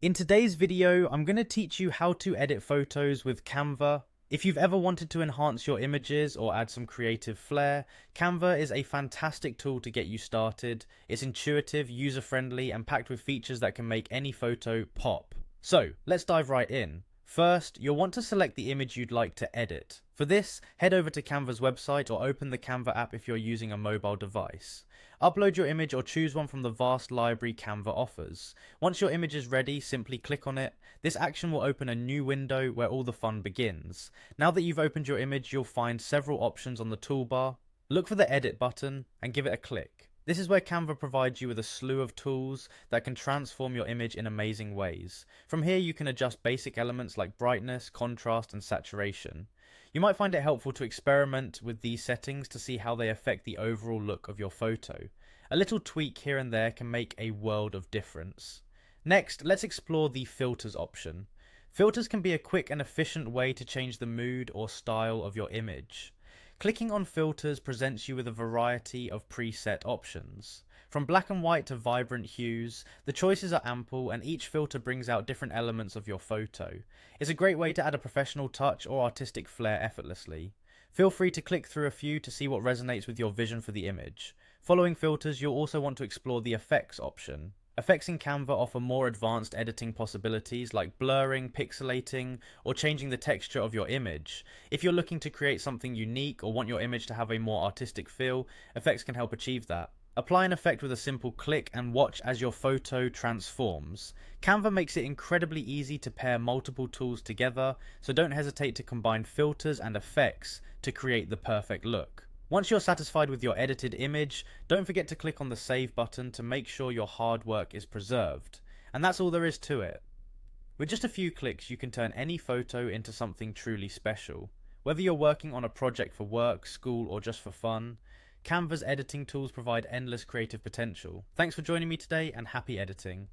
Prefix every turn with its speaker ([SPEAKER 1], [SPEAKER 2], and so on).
[SPEAKER 1] In today's video, I'm going to teach you how to edit photos with Canva. If you've ever wanted to enhance your images or add some creative flair, Canva is a fantastic tool to get you started. It's intuitive, user-friendly, and packed with features that can make any photo pop. So, let's dive right in. First, you'll want to select the image you'd like to edit. For this, head over to Canva's website or open the Canva app if you're using a mobile device. Upload your image or choose one from the vast library Canva offers. Once your image is ready, simply click on it. This action will open a new window where all the fun begins. Now that you've opened your image, you'll find several options on the toolbar. Look for the edit button and give it a click. This is where Canva provides you with a slew of tools that can transform your image in amazing ways. From here you can adjust basic elements like brightness, contrast, and saturation. You might find it helpful to experiment with these settings to see how they affect the overall look of your photo. A little tweak here and there can make a world of difference. Next, let's explore the filters option. Filters can be a quick and efficient way to change the mood or style of your image. Clicking on filters presents you with a variety of preset options. From black and white to vibrant hues, the choices are ample and each filter brings out different elements of your photo. It's a great way to add a professional touch or artistic flair effortlessly. Feel free to click through a few to see what resonates with your vision for the image. Following filters, you'll also want to explore the effects option. Effects in Canva offer more advanced editing possibilities like blurring, pixelating, or changing the texture of your image. If you're looking to create something unique or want your image to have a more artistic feel, effects can help achieve that. Apply an effect with a simple click and watch as your photo transforms. Canva makes it incredibly easy to pair multiple tools together, so don't hesitate to combine filters and effects to create the perfect look. Once you're satisfied with your edited image, don't forget to click on the save button to make sure your hard work is preserved. And that's all there is to it. With just a few clicks, you can turn any photo into something truly special. Whether you're working on a project for work, school, or just for fun, Canva's editing tools provide endless creative potential. Thanks for joining me today and happy editing.